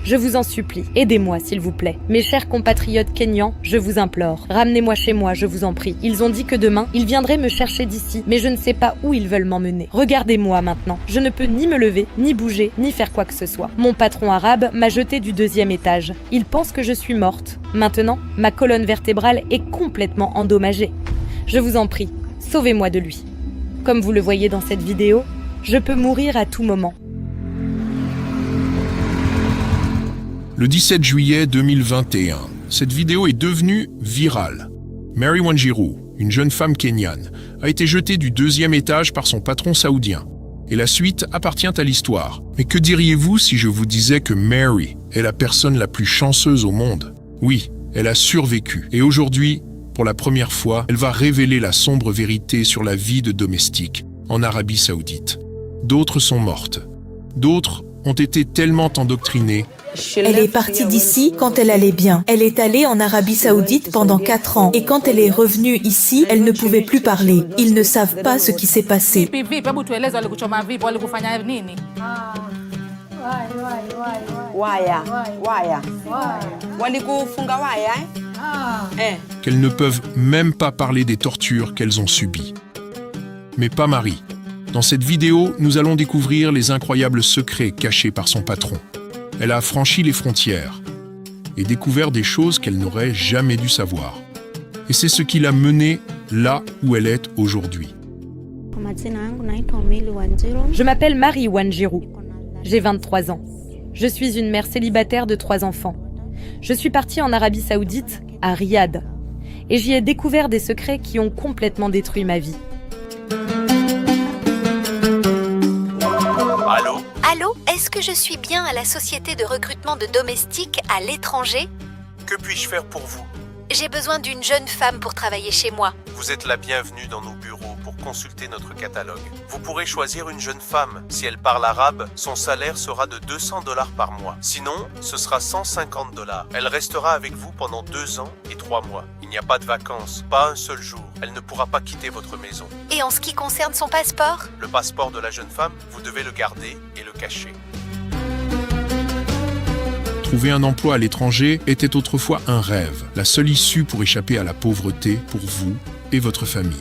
Je vous en supplie, aidez-moi s'il vous plaît. Mes chers compatriotes kenyans, je vous implore. Ramenez-moi chez moi, je vous en prie. Ils ont dit que demain, ils viendraient me chercher d'ici, mais je ne sais pas où ils veulent m'emmener. Regardez-moi maintenant. Je ne peux ni me lever, ni bouger, ni faire quoi que ce soit. Mon patron arabe m'a jeté du 2e étage. Il pense que je suis morte. Maintenant, ma colonne vertébrale est complètement endommagée. Je vous en prie, sauvez-moi de lui. Comme vous le voyez dans cette vidéo, je peux mourir à tout moment. Le 17 juillet 2021, cette vidéo est devenue virale. Mary Wanjiru, une jeune femme kenyane, a été jetée du 2e étage par son patron saoudien. Et la suite appartient à l'histoire. Mais que diriez-vous si je vous disais que Mary est la personne la plus chanceuse au monde? Oui, elle a survécu. Et aujourd'hui, pour la première fois, elle va révéler la sombre vérité sur la vie de domestique en Arabie Saoudite. D'autres sont mortes. D'autres ont été tellement endoctrinées. Elle est partie d'ici quand elle allait bien. Elle est allée en Arabie Saoudite pendant 4 ans. Et quand elle est revenue ici, elle ne pouvait plus parler. Ils ne savent pas ce qui s'est passé. Qu'elles ne peuvent même pas parler des tortures qu'elles ont subies. Mais pas Marie. Dans cette vidéo, nous allons découvrir les incroyables secrets cachés par son patron. Elle a franchi les frontières et découvert des choses qu'elle n'aurait jamais dû savoir. Et c'est ce qui l'a menée là où elle est aujourd'hui. Je m'appelle Mary Wanjiru. J'ai 23 ans. Je suis une mère célibataire de 3 enfants. Je suis partie en Arabie Saoudite, à Riyad. Et j'y ai découvert des secrets qui ont complètement détruit ma vie. Allô, est-ce que je suis bien à la société de recrutement de domestiques à l'étranger? Que puis-je faire pour vous? J'ai besoin d'une jeune femme pour travailler chez moi. Vous êtes la bienvenue dans nos bureaux pour consulter notre catalogue. Vous pourrez choisir une jeune femme. Si elle parle arabe, son salaire sera de $200 par mois. Sinon, ce sera $150. Elle restera avec vous pendant 2 ans et 3 mois. Il n'y a pas de vacances, pas un seul jour. Elle ne pourra pas quitter votre maison. Et en ce qui concerne son passeport? Le passeport de la jeune femme, vous devez le garder et le cacher. Trouver un emploi à l'étranger était autrefois un rêve, la seule issue pour échapper à la pauvreté pour vous et votre famille.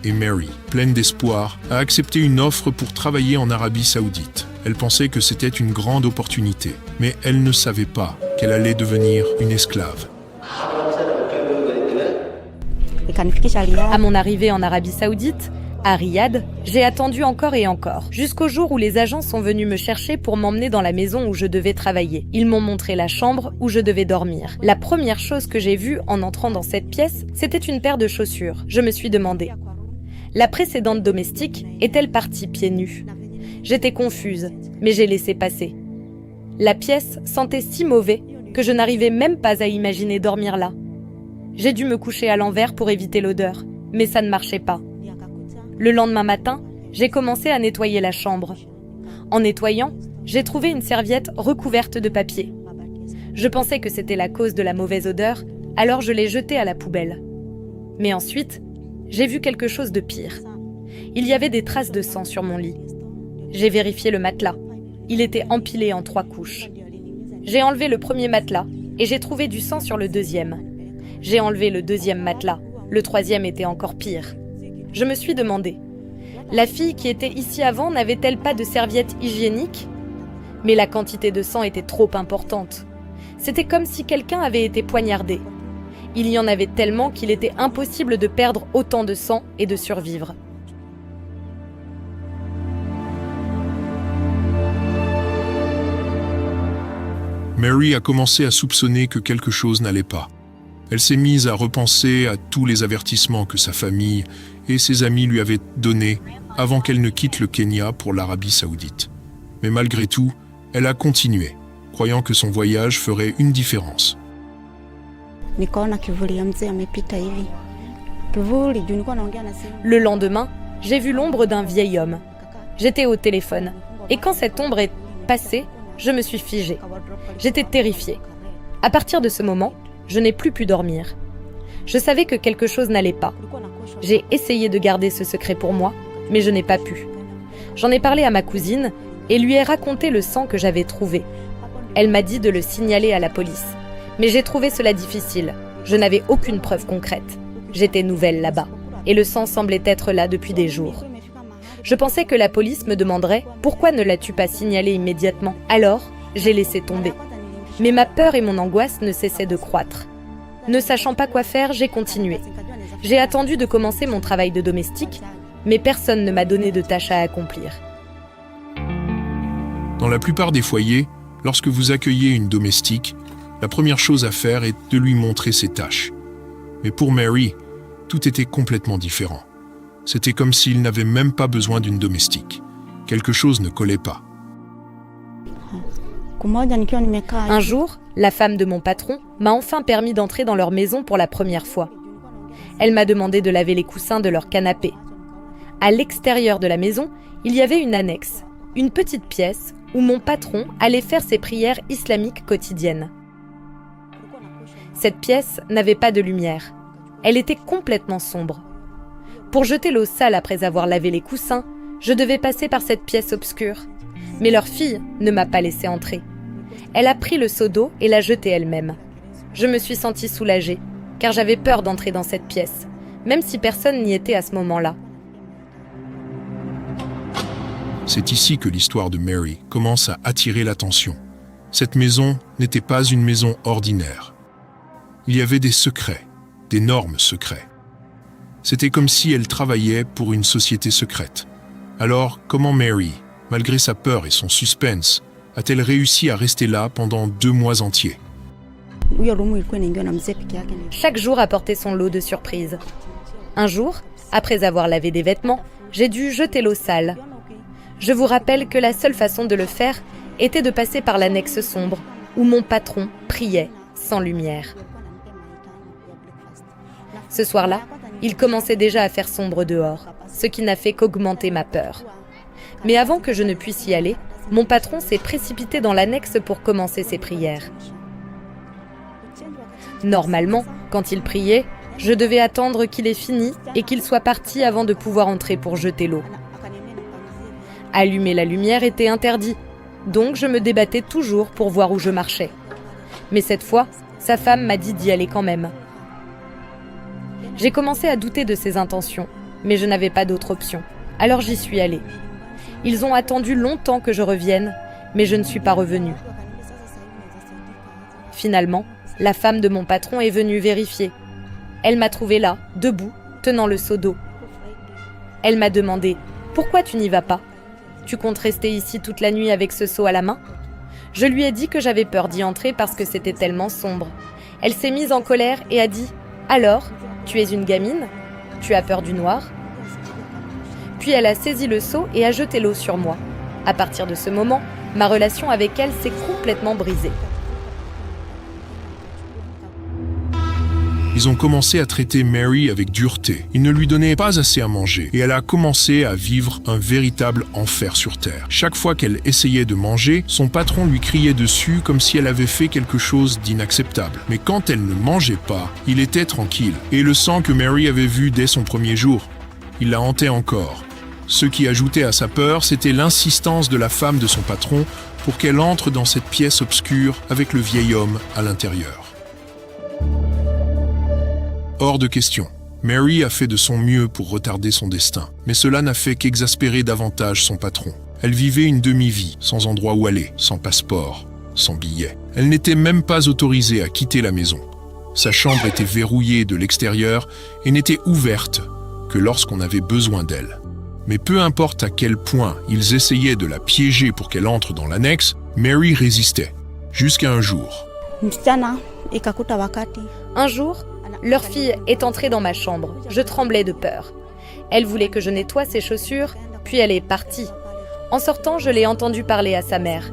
Et Mary, pleine d'espoir, a accepté une offre pour travailler en Arabie Saoudite. Elle pensait que c'était une grande opportunité, mais elle ne savait pas qu'elle allait devenir une esclave. À mon arrivée en Arabie Saoudite, à Riyad, j'ai attendu encore et encore, jusqu'au jour où les agents sont venus me chercher pour m'emmener dans la maison où je devais travailler. Ils m'ont montré la chambre où je devais dormir. La première chose que j'ai vue en entrant dans cette pièce, c'était une paire de chaussures. Je me suis demandé, la précédente domestique est-elle partie pieds nus? J'étais confuse, mais j'ai laissé passer. La pièce sentait si mauvais que je n'arrivais même pas à imaginer dormir là. J'ai dû me coucher à l'envers pour éviter l'odeur, mais ça ne marchait pas. Le lendemain matin, j'ai commencé à nettoyer la chambre. En nettoyant, j'ai trouvé une serviette recouverte de papier. Je pensais que c'était la cause de la mauvaise odeur, alors je l'ai jetée à la poubelle. Mais ensuite, j'ai vu quelque chose de pire. Il y avait des traces de sang sur mon lit. J'ai vérifié le matelas. Il était empilé en 3 couches. J'ai enlevé le premier matelas et j'ai trouvé du sang sur le deuxième. J'ai enlevé le deuxième matelas. Le troisième était encore pire. Je me suis demandé, la fille qui était ici avant n'avait-elle pas de serviette hygiénique? Mais la quantité de sang était trop importante. C'était comme si quelqu'un avait été poignardé. Il y en avait tellement qu'il était impossible de perdre autant de sang et de survivre. Mary a commencé à soupçonner que quelque chose n'allait pas. Elle s'est mise à repenser à tous les avertissements que sa famille et ses amis lui avaient donnés avant qu'elle ne quitte le Kenya pour l'Arabie Saoudite. Mais malgré tout, elle a continué, croyant que son voyage ferait une différence. Le lendemain, j'ai vu l'ombre d'un vieil homme. J'étais au téléphone, et quand cette ombre est passée, je me suis figée. J'étais terrifiée. À partir de ce moment, je n'ai plus pu dormir. Je savais que quelque chose n'allait pas. J'ai essayé de garder ce secret pour moi, mais je n'ai pas pu. J'en ai parlé à ma cousine, et lui ai raconté le sang que j'avais trouvé. Elle m'a dit de le signaler à la police. Mais j'ai trouvé cela difficile. Je n'avais aucune preuve concrète. J'étais nouvelle là-bas, et le sang semblait être là depuis des jours. Je pensais que la police me demanderait « Pourquoi ne l'as-tu pas signalé immédiatement ?» Alors, j'ai laissé tomber. Mais ma peur et mon angoisse ne cessaient de croître. Ne sachant pas quoi faire, j'ai continué. J'ai attendu de commencer mon travail de domestique, mais personne ne m'a donné de tâches à accomplir. Dans la plupart des foyers, lorsque vous accueillez une domestique, la première chose à faire est de lui montrer ses tâches. Mais pour Mary, tout était complètement différent. C'était comme s'il n'avait même pas besoin d'une domestique. Quelque chose ne collait pas. Un jour, la femme de mon patron m'a enfin permis d'entrer dans leur maison pour la première fois. Elle m'a demandé de laver les coussins de leur canapé. À l'extérieur de la maison, il y avait une annexe, une petite pièce où mon patron allait faire ses prières islamiques quotidiennes. Cette pièce n'avait pas de lumière. Elle était complètement sombre. Pour jeter l'eau sale après avoir lavé les coussins, je devais passer par cette pièce obscure. Mais leur fille ne m'a pas laissé entrer. Elle a pris le seau d'eau et l'a jeté elle-même. Je me suis sentie soulagée, car j'avais peur d'entrer dans cette pièce, même si personne n'y était à ce moment-là. C'est ici que l'histoire de Mary commence à attirer l'attention. Cette maison n'était pas une maison ordinaire. Il y avait des secrets, d'énormes secrets. C'était comme si elle travaillait pour une société secrète. Alors, comment Mary, malgré sa peur et son suspense, a-t-elle réussi à rester là pendant 2 mois entiers? Chaque jour apportait son lot de surprises. Un jour, après avoir lavé des vêtements, j'ai dû jeter l'eau sale. Je vous rappelle que la seule façon de le faire était de passer par l'annexe sombre, où mon patron priait sans lumière. Ce soir-là, il commençait déjà à faire sombre dehors, ce qui n'a fait qu'augmenter ma peur. Mais avant que je ne puisse y aller, mon patron s'est précipité dans l'annexe pour commencer ses prières. Normalement, quand il priait, je devais attendre qu'il ait fini et qu'il soit parti avant de pouvoir entrer pour jeter l'eau. Allumer la lumière était interdit, donc je me débattais toujours pour voir où je marchais. Mais cette fois, sa femme m'a dit d'y aller quand même. J'ai commencé à douter de ses intentions, mais je n'avais pas d'autre option, alors j'y suis allée. Ils ont attendu longtemps que je revienne, mais je ne suis pas revenue. Finalement, la femme de mon patron est venue vérifier. Elle m'a trouvée là, debout, tenant le seau d'eau. Elle m'a demandé « Pourquoi tu n'y vas pas ? Tu comptes rester ici toute la nuit avec ce seau à la main ?» Je lui ai dit que j'avais peur d'y entrer parce que c'était tellement sombre. Elle s'est mise en colère et a dit « Alors, tu es une gamine ? Tu as peur du noir ?» Puis elle a saisi le seau et a jeté l'eau sur moi. À partir de ce moment, ma relation avec elle s'est complètement brisée. Ils ont commencé à traiter Mary avec dureté. Ils ne lui donnaient pas assez à manger et elle a commencé à vivre un véritable enfer sur terre. Chaque fois qu'elle essayait de manger, son patron lui criait dessus comme si elle avait fait quelque chose d'inacceptable. Mais quand elle ne mangeait pas, il était tranquille. Et le sang que Mary avait vu dès son premier jour, il la hantait encore. Ce qui ajoutait à sa peur, c'était l'insistance de la femme de son patron pour qu'elle entre dans cette pièce obscure avec le vieil homme à l'intérieur. Hors de question. Mary a fait de son mieux pour retarder son destin, mais cela n'a fait qu'exaspérer davantage son patron. Elle vivait une demi-vie, sans endroit où aller, sans passeport, sans billet. Elle n'était même pas autorisée à quitter la maison. Sa chambre était verrouillée de l'extérieur et n'était ouverte que lorsqu'on avait besoin d'elle. Mais peu importe à quel point ils essayaient de la piéger pour qu'elle entre dans l'annexe, Mary résistait. Jusqu'à un jour. Un jour, leur fille est entrée dans ma chambre. Je tremblais de peur. Elle voulait que je nettoie ses chaussures, puis elle est partie. En sortant, je l'ai entendue parler à sa mère.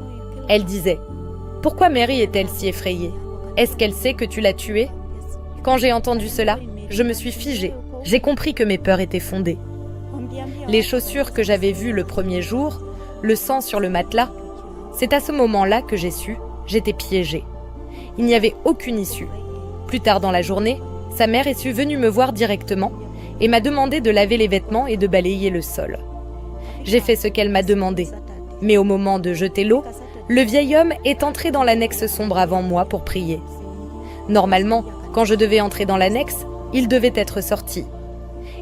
Elle disait « Pourquoi Mary est-elle si effrayée ? Est-ce qu'elle sait que tu l'as tuée ?» Quand j'ai entendu cela, je me suis figée. J'ai compris que mes peurs étaient fondées. Les chaussures que j'avais vues le premier jour, le sang sur le matelas, c'est à ce moment-là que j'ai su, j'étais piégée. Il n'y avait aucune issue. Plus tard dans la journée, sa mère est venue me voir directement et m'a demandé de laver les vêtements et de balayer le sol. J'ai fait ce qu'elle m'a demandé. Mais au moment de jeter l'eau, le vieil homme est entré dans l'annexe sombre avant moi pour prier. Normalement, quand je devais entrer dans l'annexe, il devait être sorti.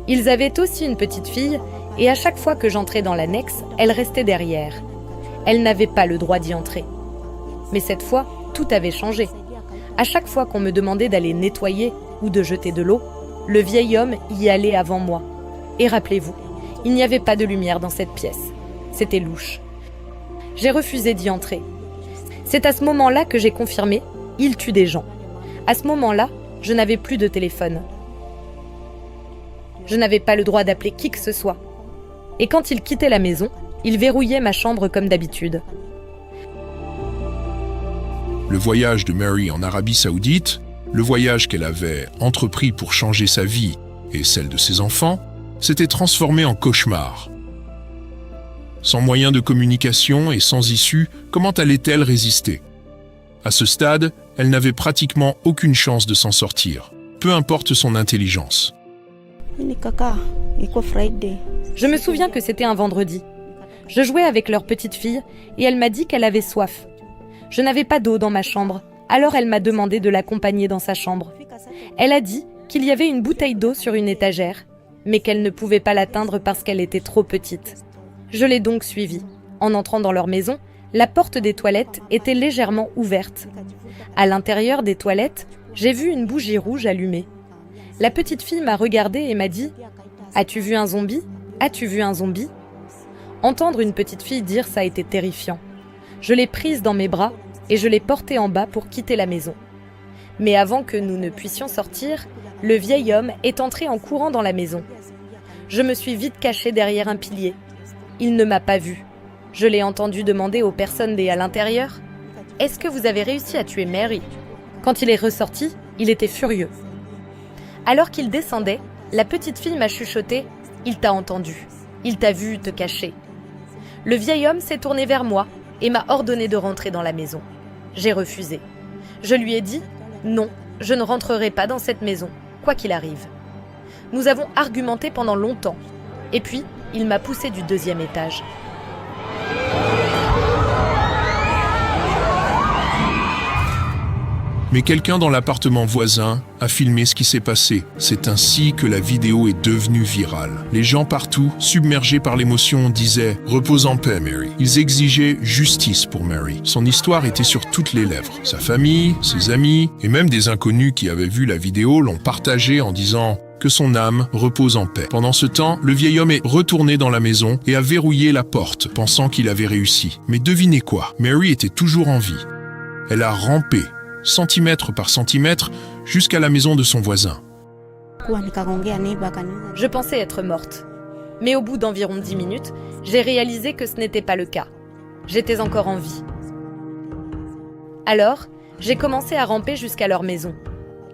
Ils avaient aussi une petite fille, et à chaque fois que j'entrais dans l'annexe, elle restait derrière. Elle n'avait pas le droit d'y entrer. Mais cette fois, tout avait changé. À chaque fois qu'on me demandait d'aller nettoyer ou de jeter de l'eau, le vieil homme y allait avant moi. Et rappelez-vous, il n'y avait pas de lumière dans cette pièce. C'était louche. J'ai refusé d'y entrer. C'est à ce moment-là que j'ai confirmé, il tue des gens. À ce moment-là, je n'avais plus de téléphone. Je n'avais pas le droit d'appeler qui que ce soit. Et quand il quittait la maison, il verrouillait ma chambre comme d'habitude. Le voyage de Mary en Arabie Saoudite, le voyage qu'elle avait entrepris pour changer sa vie et celle de ses enfants, s'était transformé en cauchemar. Sans moyen de communication et sans issue, comment allait-elle résister? À ce stade, elle n'avait pratiquement aucune chance de s'en sortir, peu importe son intelligence. Je me souviens que c'était un vendredi. Je jouais avec leur petite fille et elle m'a dit qu'elle avait soif. Je n'avais pas d'eau dans ma chambre, alors elle m'a demandé de l'accompagner dans sa chambre. Elle a dit qu'il y avait une bouteille d'eau sur une étagère, mais qu'elle ne pouvait pas l'atteindre parce qu'elle était trop petite. Je l'ai donc suivie. En entrant dans leur maison, la porte des toilettes était légèrement ouverte. À l'intérieur des toilettes, j'ai vu une bougie rouge allumée. La petite fille m'a regardée et m'a dit « As-tu vu un zombie ? As-tu vu un zombie ?» Entendre une petite fille dire ça a été terrifiant. Je l'ai prise dans mes bras et je l'ai portée en bas pour quitter la maison. Mais avant que nous ne puissions sortir, le vieil homme est entré en courant dans la maison. Je me suis vite cachée derrière un pilier. Il ne m'a pas vue. Je l'ai entendu demander aux personnes à l'intérieur « Est-ce que vous avez réussi à tuer Mary ?» Quand il est ressorti, il était furieux. Alors qu'il descendait, la petite fille m'a chuchoté « Il t'a entendu. Il t'a vu te cacher. » Le vieil homme s'est tourné vers moi et m'a ordonné de rentrer dans la maison. J'ai refusé. Je lui ai dit « Non, je ne rentrerai pas dans cette maison, quoi qu'il arrive. » Nous avons argumenté pendant longtemps. Et puis, il m'a poussé du 2e étage. Mais quelqu'un dans l'appartement voisin a filmé ce qui s'est passé. C'est ainsi que la vidéo est devenue virale. Les gens partout, submergés par l'émotion, disaient « Repose en paix, Mary ». Ils exigeaient justice pour Mary. Son histoire était sur toutes les lèvres. Sa famille, ses amis et même des inconnus qui avaient vu la vidéo l'ont partagée en disant « Que son âme repose en paix ». Pendant ce temps, le vieil homme est retourné dans la maison et a verrouillé la porte, pensant qu'il avait réussi. Mais devinez quoi? Mary était toujours en vie. Elle a rampé centimètre par centimètre, jusqu'à la maison de son voisin. Je pensais être morte. Mais au bout d'environ 10 minutes, j'ai réalisé que ce n'était pas le cas. J'étais encore en vie. Alors, j'ai commencé à ramper jusqu'à leur maison.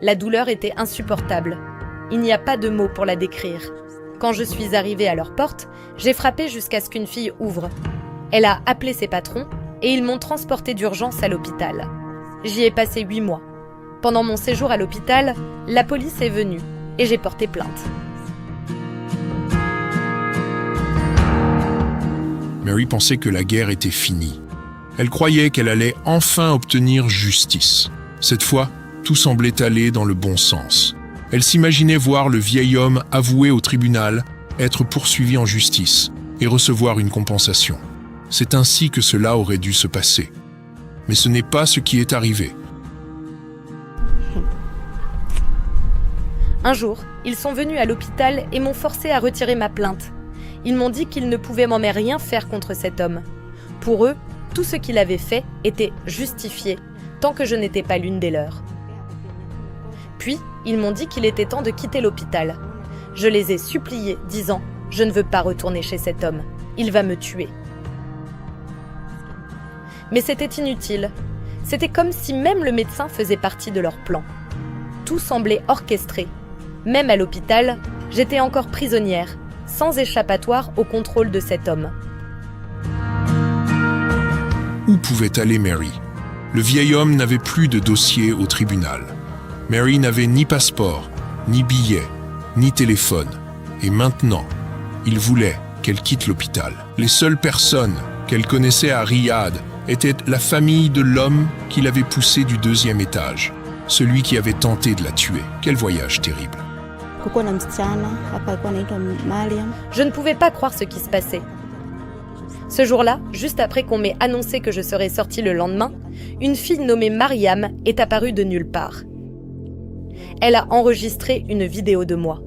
La douleur était insupportable. Il n'y a pas de mots pour la décrire. Quand je suis arrivée à leur porte, j'ai frappé jusqu'à ce qu'une fille ouvre. Elle a appelé ses patrons et ils m'ont transportée d'urgence à l'hôpital. J'y ai passé 8 mois. Pendant mon séjour à l'hôpital, la police est venue et j'ai porté plainte. Mary pensait que la guerre était finie. Elle croyait qu'elle allait enfin obtenir justice. Cette fois, tout semblait aller dans le bon sens. Elle s'imaginait voir le vieil homme avouer au tribunal, être poursuivi en justice et recevoir une compensation. C'est ainsi que cela aurait dû se passer. Mais ce n'est pas ce qui est arrivé. Un jour, ils sont venus à l'hôpital et m'ont forcé à retirer ma plainte. Ils m'ont dit qu'ils ne pouvaient m'en rien faire contre cet homme. Pour eux, tout ce qu'il avait fait était justifié, tant que je n'étais pas l'une des leurs. Puis, ils m'ont dit qu'il était temps de quitter l'hôpital. Je les ai suppliés, disant « Je ne veux pas retourner chez cet homme. Il va me tuer. » Mais c'était inutile. C'était comme si même le médecin faisait partie de leur plan. Tout semblait orchestré. Même à l'hôpital, j'étais encore prisonnière, sans échappatoire au contrôle de cet homme. Où pouvait aller Mary? Le vieil homme n'avait plus de dossier au tribunal. Mary n'avait ni passeport, ni billet, ni téléphone. Et maintenant, il voulait qu'elle quitte l'hôpital. Les seules personnes qu'elle connaissait à Riyad était la famille de l'homme qui l'avait poussée du 2e étage, celui qui avait tenté de la tuer. Quel voyage terrible. Je ne pouvais pas croire ce qui se passait. Ce jour-là, juste après qu'on m'ait annoncé que je serais sortie le lendemain, une fille nommée Mariam est apparue de nulle part. Elle a enregistré une vidéo de moi.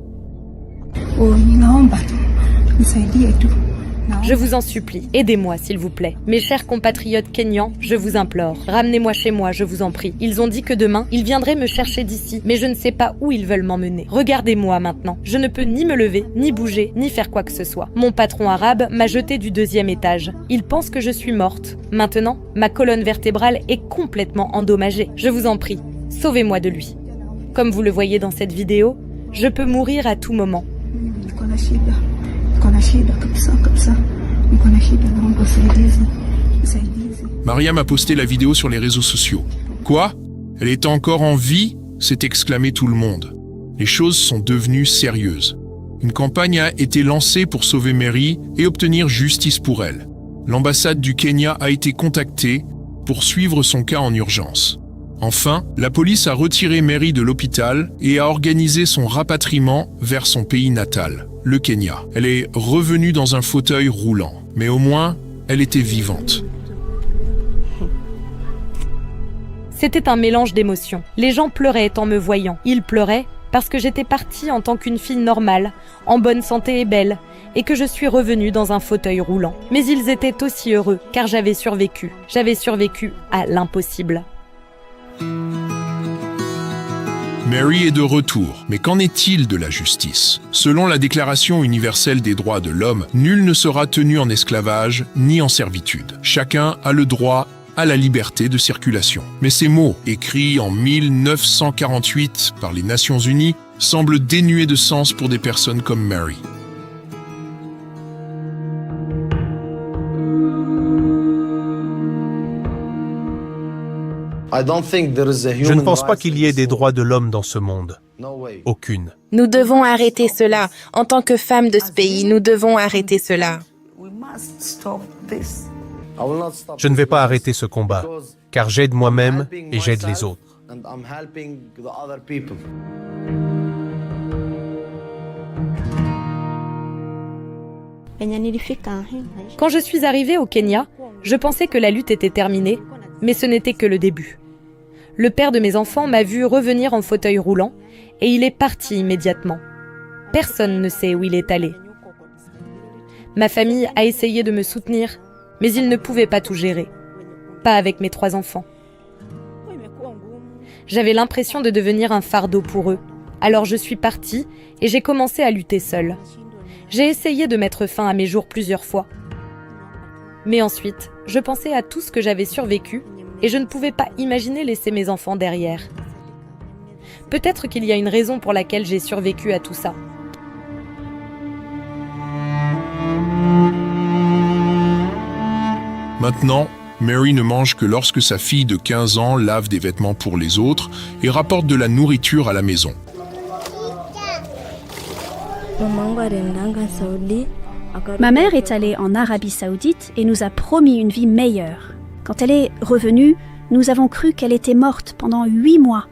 Je vous en supplie, aidez-moi s'il vous plaît. Mes chers compatriotes kényans, je vous implore. Ramenez-moi chez moi, je vous en prie. Ils ont dit que demain, ils viendraient me chercher d'ici, mais je ne sais pas où ils veulent m'emmener. Regardez-moi maintenant. Je ne peux ni me lever, ni bouger, ni faire quoi que ce soit. Mon patron arabe m'a jeté du 2e étage. Il pense que je suis morte. Maintenant, ma colonne vertébrale est complètement endommagée. Je vous en prie, sauvez-moi de lui. Comme vous le voyez dans cette vidéo, je peux mourir à tout moment. Mariam a posté la vidéo sur les réseaux sociaux. Quoi? Elle est encore en vie? S'est exclamé tout le monde. Les choses sont devenues sérieuses. Une campagne a été lancée pour sauver Mary et obtenir justice pour elle. L'ambassade du Kenya a été contactée pour suivre son cas en urgence. Enfin, la police a retiré Mary de l'hôpital et a organisé son rapatriement vers son pays natal, le Kenya. Elle est revenue dans un fauteuil roulant, mais au moins, elle était vivante. C'était un mélange d'émotions. Les gens pleuraient en me voyant. Ils pleuraient parce que j'étais partie en tant qu'une fille normale, en bonne santé et belle, et que je suis revenue dans un fauteuil roulant. Mais ils étaient aussi heureux, car j'avais survécu. J'avais survécu à l'impossible. Mary est de retour, mais qu'en est-il de la justice? Selon la Déclaration universelle des droits de l'homme, nul ne sera tenu en esclavage ni en servitude. Chacun a le droit à la liberté de circulation. Mais ces mots, écrits en 1948 par les Nations Unies, semblent dénués de sens pour des personnes comme Mary. Je ne pense pas qu'il y ait des droits de l'homme dans ce monde. Aucune. Nous devons arrêter cela. En tant que femmes de ce pays, nous devons arrêter cela. Je ne vais pas arrêter ce combat, car j'aide moi-même et j'aide les autres. Quand je suis arrivée au Kenya, je pensais que la lutte était terminée, mais ce n'était que le début. Le père de mes enfants m'a vu revenir en fauteuil roulant et il est parti immédiatement. Personne ne sait où il est allé. Ma famille a essayé de me soutenir, mais ils ne pouvaient pas tout gérer. Pas avec mes 3 enfants. J'avais l'impression de devenir un fardeau pour eux. Alors je suis partie et j'ai commencé à lutter seule. J'ai essayé de mettre fin à mes jours plusieurs fois. Mais ensuite, je pensais à tout ce que j'avais survécu et je ne pouvais pas imaginer laisser mes enfants derrière. Peut-être qu'il y a une raison pour laquelle j'ai survécu à tout ça. Maintenant, Mary ne mange que lorsque sa fille de 15 ans lave des vêtements pour les autres et rapporte de la nourriture à la maison. Ma mère est allée en Arabie Saoudite et nous a promis une vie meilleure. Quand elle est revenue, nous avons cru qu'elle était morte pendant 8 mois,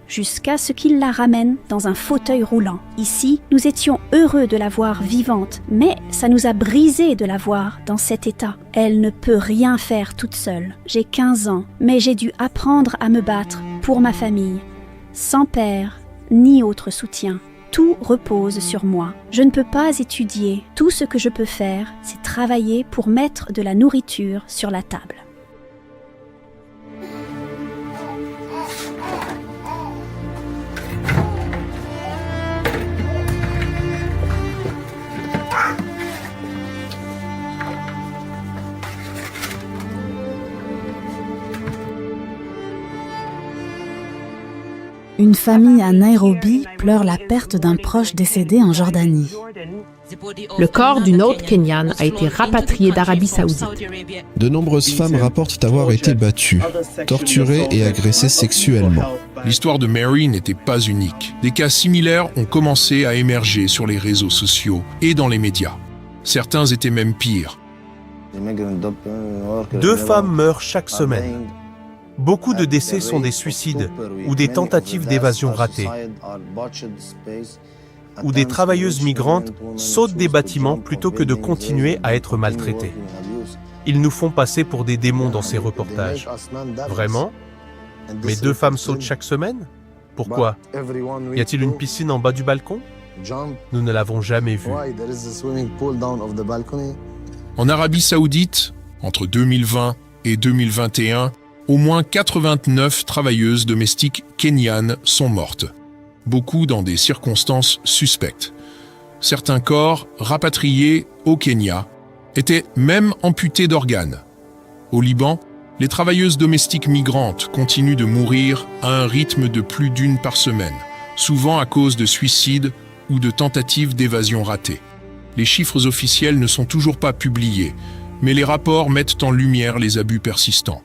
jusqu'à ce qu'il la ramène dans un fauteuil roulant. Ici, nous étions heureux de la voir vivante, mais ça nous a brisé de la voir dans cet état. Elle ne peut rien faire toute seule. J'ai 15 ans, mais j'ai dû apprendre à me battre pour ma famille, sans père ni autre soutien. Tout repose sur moi. Je ne peux pas étudier. Tout ce que je peux faire, c'est travailler pour mettre de la nourriture sur la table. Une famille à Nairobi pleure la perte d'un proche décédé en Jordanie. Le corps d'une autre Kenyane a été rapatrié d'Arabie Saoudite. De nombreuses femmes rapportent avoir été battues, torturées et agressées sexuellement. L'histoire de Mary n'était pas unique. Des cas similaires ont commencé à émerger sur les réseaux sociaux et dans les médias. Certains étaient même pires. 2 femmes meurent chaque semaine. Beaucoup de décès sont des suicides ou des tentatives d'évasion ratées. Ou des travailleuses migrantes sautent des bâtiments plutôt que de continuer à être maltraitées. Ils nous font passer pour des démons dans ces reportages. Vraiment? Mais 2 femmes sautent chaque semaine? Pourquoi? Y a-t-il une piscine en bas du balcon? Nous ne l'avons jamais vue. En Arabie Saoudite, entre 2020 et 2021, au moins 89 travailleuses domestiques kenyanes sont mortes, beaucoup dans des circonstances suspectes. Certains corps, rapatriés au Kenya, étaient même amputés d'organes. Au Liban, les travailleuses domestiques migrantes continuent de mourir à un rythme de plus d'1 par semaine, souvent à cause de suicides ou de tentatives d'évasion ratées. Les chiffres officiels ne sont toujours pas publiés, mais les rapports mettent en lumière les abus persistants.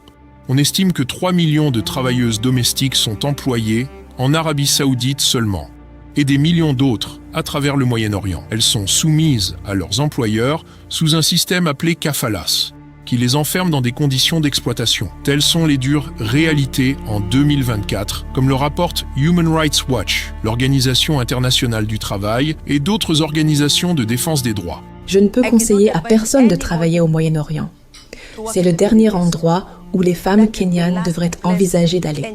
On estime que 3 millions de travailleuses domestiques sont employées en Arabie Saoudite seulement, et des millions d'autres à travers le Moyen-Orient. Elles sont soumises à leurs employeurs sous un système appelé kafalas, qui les enferme dans des conditions d'exploitation. Telles sont les dures réalités en 2024, comme le rapporte Human Rights Watch, l'Organisation internationale du travail et d'autres organisations de défense des droits. Je ne peux conseiller à personne de travailler au Moyen-Orient. C'est le dernier endroit où les femmes kenyanes devraient envisager d'aller.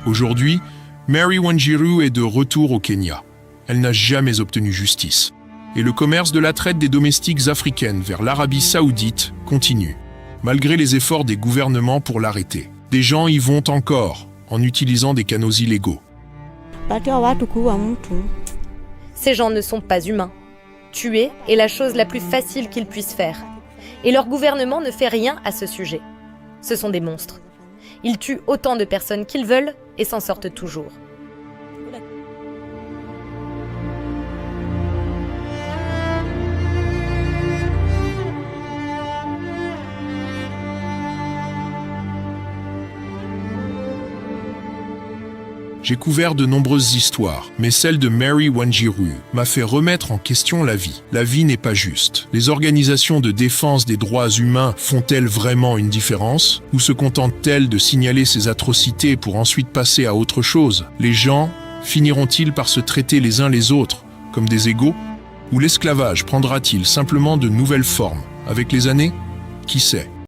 Aujourd'hui, Mary Wanjiru est de retour au Kenya. Elle n'a jamais obtenu justice. Et le commerce de la traite des domestiques africaines vers l'Arabie Saoudite continue, malgré les efforts des gouvernements pour l'arrêter. Des gens y vont encore, en utilisant des canaux illégaux. Ces gens ne sont pas humains. Tuer est la chose la plus facile qu'ils puissent faire. Et leur gouvernement ne fait rien à ce sujet. Ce sont des monstres. Ils tuent autant de personnes qu'ils veulent et s'en sortent toujours. J'ai couvert de nombreuses histoires, mais celle de Mary Wanjiru m'a fait remettre en question la vie. La vie n'est pas juste. Les organisations de défense des droits humains font-elles vraiment une différence? Ou se contentent-elles de signaler ces atrocités pour ensuite passer à autre chose? Les gens finiront-ils par se traiter les uns les autres comme des égaux? Ou l'esclavage prendra-t-il simplement de nouvelles formes avec les années? Qui sait?